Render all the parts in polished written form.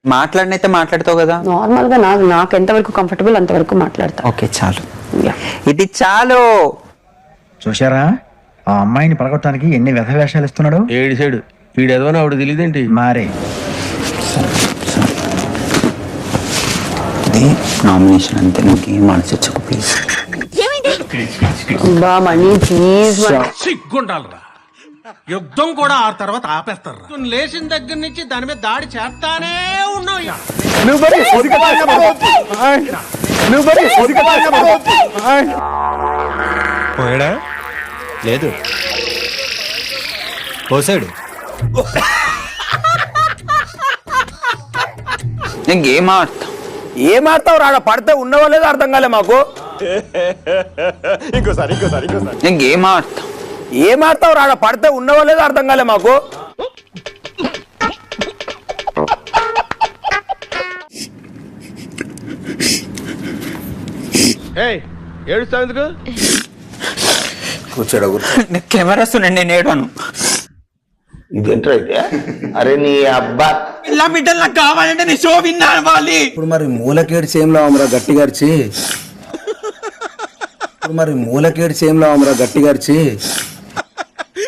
మాట్లాడినైతే మాట్లాడతావు కదా? నార్మల్ గా నాకు ఎంతవరకు కంఫర్టబుల్ అంతవరకు మాట్లాడతా. ఓకే చాలు, ఇది చాలు. చూశారా ఆ అమ్మాయిని పడగొట్టడానికి ఎన్ని వ్యధ వేషాలు ఇస్తున్నాడు. ఏడు సైడు వీడు ఎదవని ఆవిడ తెలియదేంటి మారే. ఇది నామినేషన్ అంతే, ఇంకేం ఆలోచించకు ప్లీజ్. Money please. సిగ్గుండాలరా, యుద్ధం కూడా ఆ తర్వాత ఆపేస్తారా? లేచిన దగ్గర నుంచి దాని మీద దాడి చేస్తానే ఉన్నావు. పోయాడా? లేదు, పోసాడు. నేను గేమ్ ఆడతా. ఏం ఆడతావు రాడ? పడితే ఉన్నవో లేదో అర్థం కాలే మాకు. నేను గేమ్ ఆడతా. ఏం ఆడతావు రాడ? పడితే ఉన్నవో లేదో అర్థం కాలే మాకు. ఏడుస్తావు ఎందుకు? కూర్చోడా నేను కెమెరా వస్తున్నాను, నేను ఏడాను. ఇదేంట్రా అయితే? అరే నీ అబ్బా ఇలా బిడ్డలు నాకు కావాలంటే నీ షో విన్నా అవ్వాలి. ఇప్పుడు మరి మూలకేడ్చి ఏం లావమరా గట్టిగార్చి? ఇప్పుడు మరి మూలకేడ్చి ఏం లావమరా గట్టిగార్చి?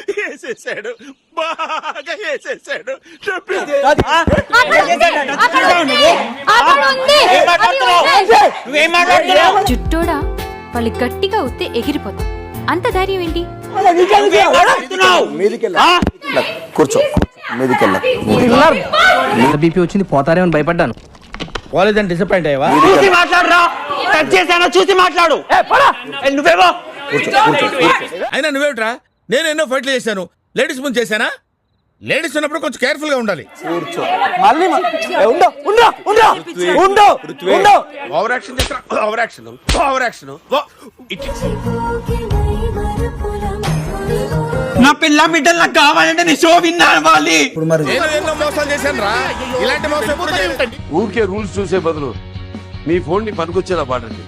వేసేసాడు, బాగా వేసేసాడు. జుట్టోడా వాళ్ళు గట్టిగా ఉత్తే ఎగిరిపోతాం. అంత ధైర్యం ఏంటి? కూర్చో, మీదికెళ్ళ. బీపీ వచ్చింది, పోతారేమని భయపడ్డాను. పోలేదని డిసప్పాయింట్ అయ్యావా? చూసి మాట్లాడరా, కట్ చేశాను, చూసి మాట్లాడు. నువ్వేమో అయినా నువ్వేమిట్రా? నేను ఎన్నో ఫైట్లు చేశాను, లేడీస్ ముందు చేశానా? లేడీస్ ఉన్నప్పుడు కొంచెం కేర్ఫుల్ గా ఉండాలి. ఓవర్ యాక్షన్ చేస్తా, ఓవర్ యాక్షన్, ఓవర్ యాక్షన్. నా పిల్ల బిడ్డలు నాకు కావాలంటే నీ షో విన్నా అవ్వాలి. ఇప్పుడు మరి నేను ఎన్నో మోసాలు చేశాను రా, ఇలాంటి మోసం ఎప్పుడు చేయలేదు. ఊరికే రూల్స్ చూసే బదులు మీ ఫోన్ ని పనికొచ్చేలా పాడండి.